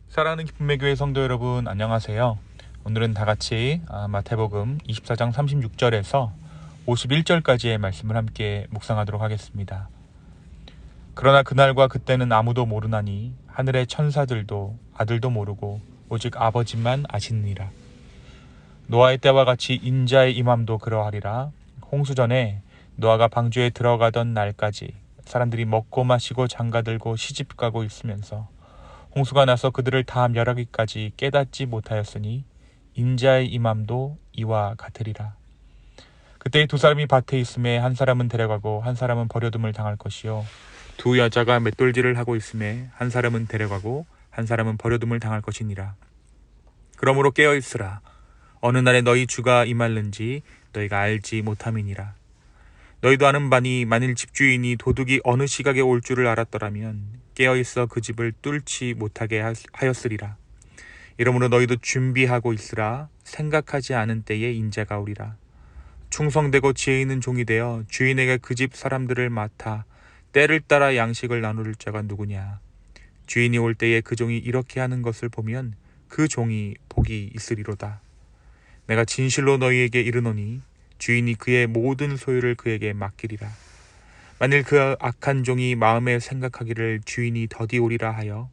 사랑하는 기쁨의 교회 성도 여러분, 안녕하세요. 오늘은 다같이 마태복음 24장 36절에서 51절까지의 말씀을 함께 묵상하도록 하겠습니다. 그러나 그날과 그때는 아무도 모르나니 하늘의 천사들도 아들도 모르고 오직 아버지만 아시느니라. 노아의 때와 같이 인자의 임함도 그러하리라. 홍수전에 노아가 방주에 들어가던 날까지 사람들이 먹고 마시고 장가들고 시집가고 있으면서 홍수가 나서 그들을 다 멸하기까지 깨닫지 못하였으니 인자의 임함도 이와 같으리라. 그때 두 사람이 밭에 있음에 한 사람은 데려가고 한 사람은 버려둠을 당할 것이요 두 여자가 맷돌질을 하고 있음에 한 사람은 데려가고 한 사람은 버려둠을 당할 것이니라. 그러므로 깨어있으라. 어느 날에 너희 주가 임할는지 너희가 알지 못함이니라. 너희도 아는 바니 만일 집주인이 도둑이 어느 시각에 올 줄을 알았더라면 깨어있어 그 집을 뚫지 못하게 하였으리라. 이러므로 너희도 준비하고 있으라. 생각하지 않은 때에 인자가 오리라. 충성되고 지혜 있는 종이 되어 주인에게 그 집 사람들을 맡아 때를 따라 양식을 나눌 자가 누구냐. 주인이 올 때에 그 종이 이렇게 하는 것을 보면 그 종이 복이 있으리로다. 내가 진실로 너희에게 이르노니 주인이 그의 모든 소유를 그에게 맡기리라. 만일 그 악한 종이 마음에 생각하기를 주인이 더디 오리라 하여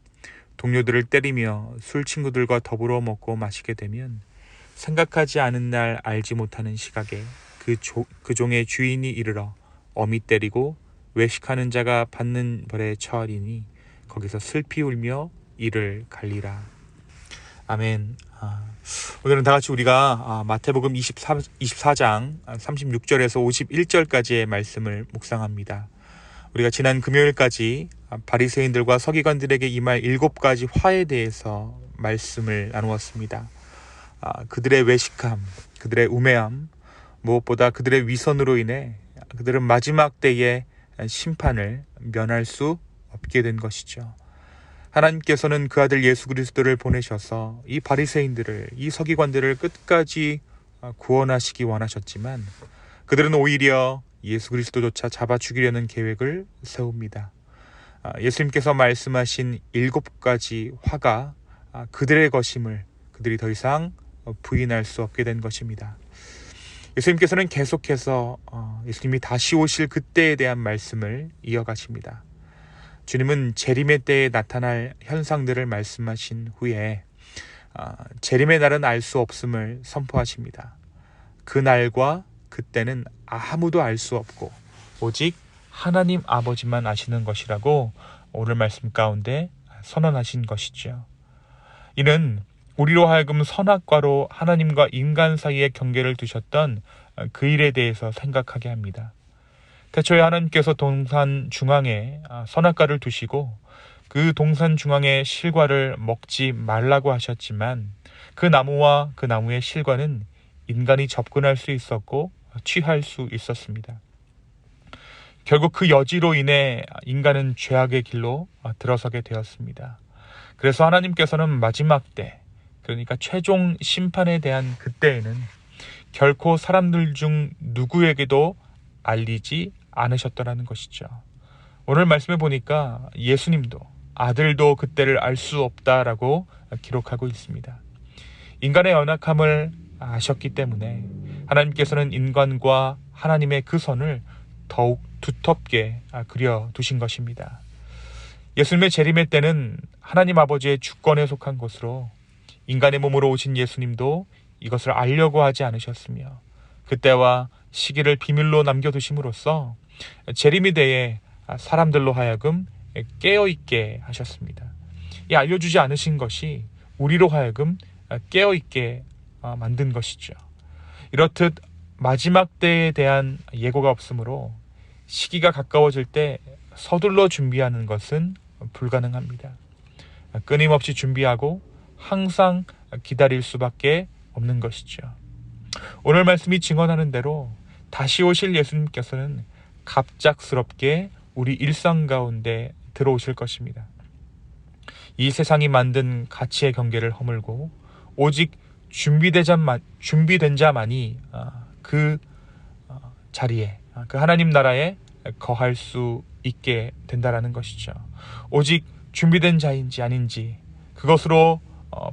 동료들을 때리며 술 친구들과 더불어 먹고 마시게 되면 생각하지 않은 날 알지 못하는 시각에 그 종의 주인이 이르러 엄히 때리고 외식하는 자가 받는 벌에 처하리니 거기서 슬피 울며 이를 갈리라. 아멘. 오늘은 다같이 우리가 마태복음 24장 36절에서 51절까지의 말씀을 묵상합니다. 우리가 지난 금요일까지 바리새인들과 서기관들에게 임할 7가지 화에 대해서 말씀을 나누었습니다. 그들의 외식함, 그들의 우매함, 무엇보다 그들의 위선으로 인해 그들은 마지막 때의 심판을 면할 수 없게 된 것이죠. 하나님께서는 그 아들 예수 그리스도를 보내셔서 이 바리새인들을, 이 서기관들을 끝까지 구원하시기 원하셨지만 그들은 오히려 예수 그리스도조차 잡아 죽이려는 계획을 세웁니다. 예수님께서 말씀하신 7가지 화가 그들의 것임을 그들이 더 이상 부인할 수 없게 된 것입니다. 예수님께서는 계속해서 예수님이 다시 오실 그때에 대한 말씀을 이어가십니다. 주님은 재림의 때에 나타날 현상들을 말씀하신 후에 재림의 날은 알 수 없음을 선포하십니다. 그 날과 그때는 아무도 알 수 없고 오직 하나님 아버지만 아시는 것이라고 오늘 말씀 가운데 선언하신 것이죠. 이는 우리로 하여금 선악과로 하나님과 인간 사이에 경계를 두셨던 그 일에 대해서 생각하게 합니다. 태초에 하나님께서 동산 중앙에 선악과를 두시고 그 동산 중앙의 실과를 먹지 말라고 하셨지만 그 나무와 그 나무의 실과는 인간이 접근할 수 있었고 취할 수 있었습니다. 결국 그 여지로 인해 인간은 죄악의 길로 들어서게 되었습니다. 그래서 하나님께서는 마지막 때, 그러니까 최종 심판에 대한 그때에는 결코 사람들 중 누구에게도 알리지 않으셨더라는 것이죠. 오늘 말씀에 보니까 예수님도 아들도 그때를 알 수 없다라고 기록하고 있습니다. 인간의 연약함을 아셨기 때문에 하나님께서는 인간과 하나님의 그 선을 더욱 두텁게 그려두신 것입니다. 예수님의 재림의 때는 하나님 아버지의 주권에 속한 것으로 인간의 몸으로 오신 예수님도 이것을 알려고 하지 않으셨으며 그때와 시기를 비밀로 남겨두심으로써 재림의 때에 사람들로 하여금 깨어있게 하셨습니다. 이 알려주지 않으신 것이 우리로 하여금 깨어있게 만든 것이죠. 이렇듯 마지막 때에 대한 예고가 없으므로 시기가 가까워질 때 서둘러 준비하는 것은 불가능합니다. 끊임없이 준비하고 항상 기다릴 수밖에 없는 것이죠. 오늘 말씀이 증언하는 대로 다시 오실 예수님께서는 갑작스럽게 우리 일상 가운데 들어오실 것입니다. 이 세상이 만든 가치의 경계를 허물고 오직 준비된 자만이 그 자리에, 그 하나님 나라에 거할 수 있게 된다라는 것이죠. 오직 준비된 자인지 아닌지 그것으로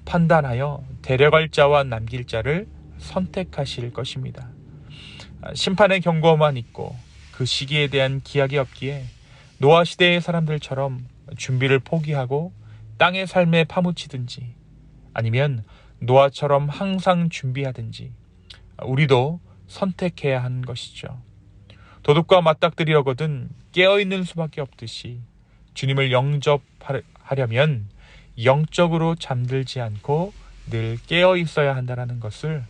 판단하여 데려갈 자와 남길 자를 선택하실 것입니다. 심판의 경고만 있고 그 시기에 대한 기약이 없기에 노아 시대의 사람들처럼 준비를 포기하고 땅의 삶에 파묻히든지 아니면 노아처럼 항상 준비하든지 우리도 선택해야 하는 것이죠. 도둑과 맞닥뜨리려거든 깨어있는 수밖에 없듯이 주님을 영접하려면 영적으로 잠들지 않고 늘 깨어 있어야 한다는 것을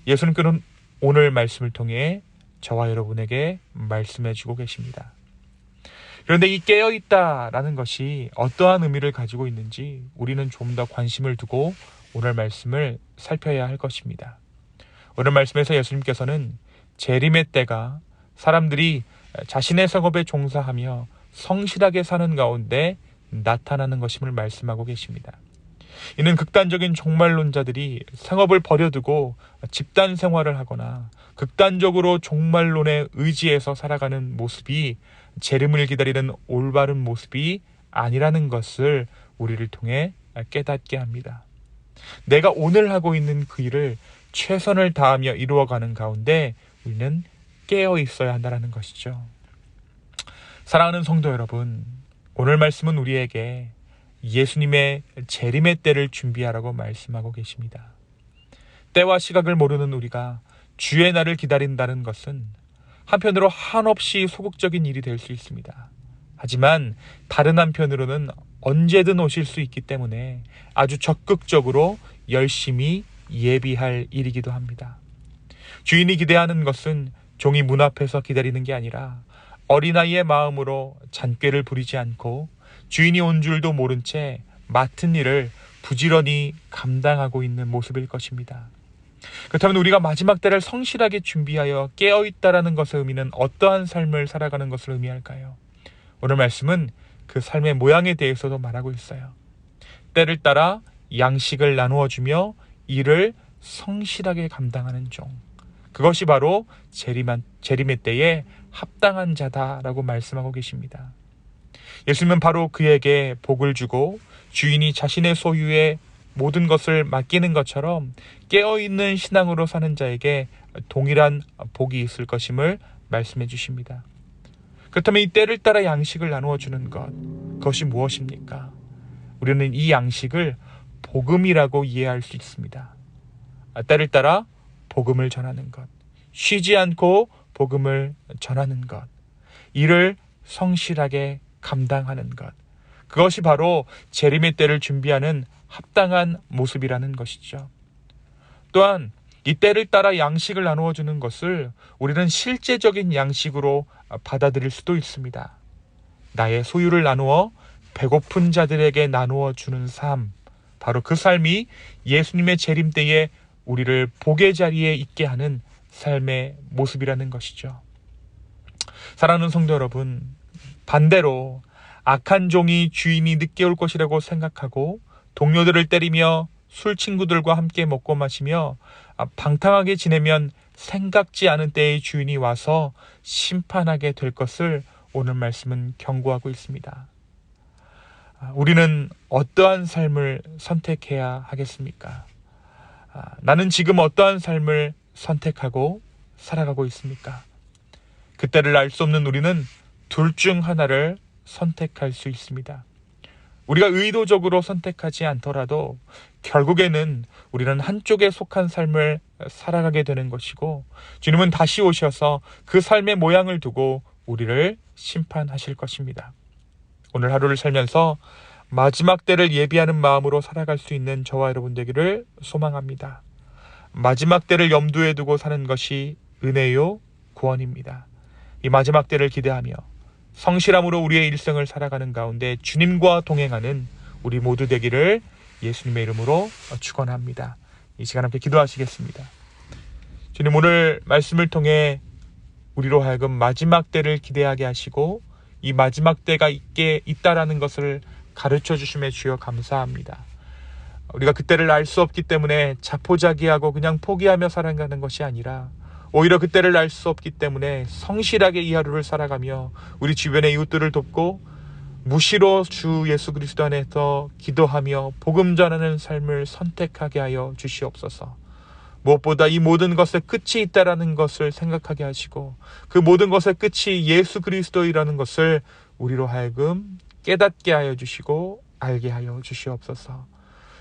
예수님께서는 오늘 말씀을 통해 저와 여러분에게 말씀해 주고 계십니다. 그런데 이 깨어있다라는 것이 어떠한 의미를 가지고 있는지 우리는 좀 더 관심을 두고 오늘 말씀을 살펴야 할 것입니다. 오늘 말씀에서 예수님께서는 재림의 때가 사람들이 자신의 성업에 종사하며 성실하게 사는 가운데 나타나는 것임을 말씀하고 계십니다. 이는 극단적인 종말론자들이 성업을 버려두고 집단 생활을 하거나 극단적으로 종말론에 의지해서 살아가는 모습이 재림을 기다리는 올바른 모습이 아니라는 것을 우리를 통해 깨닫게 합니다. 내가 오늘 하고 있는 그 일을 최선을 다하며 이루어가는 가운데 우리는 깨어 있어야 한다는 것이죠. 사랑하는 성도 여러분, 오늘 말씀은 우리에게 예수님의 재림의 때를 준비하라고 말씀하고 계십니다. 때와 시각을 모르는 우리가 주의 날을 기다린다는 것은 한편으로 한없이 소극적인 일이 될 수 있습니다. 하지만 다른 한편으로는 언제든 오실 수 있기 때문에 아주 적극적으로 열심히 예비할 일이기도 합니다. 주인이 기대하는 것은 종이 문 앞에서 기다리는 게 아니라 어린아이의 마음으로 잔꾀를 부리지 않고 주인이 온 줄도 모른 채 맡은 일을 부지런히 감당하고 있는 모습일 것입니다. 그렇다면 우리가 마지막 때를 성실하게 준비하여 깨어있다라는 것의 의미는 어떠한 삶을 살아가는 것을 의미할까요? 오늘 말씀은 그 삶의 모양에 대해서도 말하고 있어요. 때를 따라 양식을 나누어 주며 일을 성실하게 감당하는 종, 그것이 바로 재림의 때에 합당한 자다라고 말씀하고 계십니다. 예수님은 바로 그에게 복을 주고 주인이 자신의 소유의 모든 것을 맡기는 것처럼 깨어있는 신앙으로 사는 자에게 동일한 복이 있을 것임을 말씀해 주십니다. 그렇다면 이 때를 따라 양식을 나누어 주는 것, 그것이 무엇입니까? 우리는 이 양식을 복음이라고 이해할 수 있습니다. 때를 따라 복음을 전하는 것, 쉬지 않고 복음을 전하는 것, 이를 성실하게 감당하는 것, 그것이 바로 재림의 때를 준비하는 합당한 모습이라는 것이죠. 또한 이 때를 따라 양식을 나누어 주는 것을 우리는 실제적인 양식으로 받아들일 수도 있습니다. 나의 소유를 나누어 배고픈 자들에게 나누어 주는 삶, 바로 그 삶이 예수님의 재림 때에 우리를 복의 자리에 있게 하는 삶의 모습이라는 것이죠. 사랑하는 성도 여러분, 반대로 악한 종이 주인이 늦게 올 것이라고 생각하고 동료들을 때리며 술 친구들과 함께 먹고 마시며 방탕하게 지내면 생각지 않은 때의 주인이 와서 심판하게 될 것을 오늘 말씀은 경고하고 있습니다. 우리는 어떠한 삶을 선택해야 하겠습니까? 나는 지금 어떠한 삶을 선택하고 살아가고 있습니까? 그때를 알 수 없는 우리는 둘 중 하나를 선택할 수 있습니다. 우리가 의도적으로 선택하지 않더라도 결국에는 우리는 한쪽에 속한 삶을 살아가게 되는 것이고 주님은 다시 오셔서 그 삶의 모양을 두고 우리를 심판하실 것입니다. 오늘 하루를 살면서 마지막 때를 예비하는 마음으로 살아갈 수 있는 저와 여러분 되기를 소망합니다. 마지막 때를 염두에 두고 사는 것이 은혜요 구원입니다. 이 마지막 때를 기대하며 성실함으로 우리의 일생을 살아가는 가운데 주님과 동행하는 우리 모두 되기를 예수님의 이름으로 축원합니다. 이 시간 함께 기도하시겠습니다. 주님, 오늘 말씀을 통해 우리로 하여금 마지막 때를 기대하게 하시고 이 마지막 때가 있다라는 것을 가르쳐 주심에 주여 감사합니다. 우리가 그때를 알 수 없기 때문에 자포자기하고 그냥 포기하며 살아가는 것이 아니라 오히려 그때를 알 수 없기 때문에 성실하게 이 하루를 살아가며 우리 주변의 이웃들을 돕고 무시로 주 예수 그리스도 안에서 기도하며 복음 전하는 삶을 선택하게 하여 주시옵소서. 무엇보다 이 모든 것의 끝이 있다라는 것을 생각하게 하시고 그 모든 것의 끝이 예수 그리스도이라는 것을 우리로 하여금 깨닫게 하여 주시고 알게 하여 주시옵소서.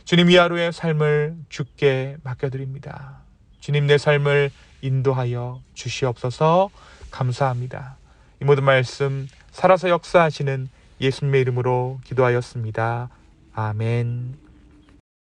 주님, 이 하루의 삶을 주께 맡겨드립니다. 주님, 내 삶을 인도하여 주시옵소서. 감사합니다. 이 모든 말씀 살아서 역사하시는 예수님의 이름으로 기도하였습니다. 아멘.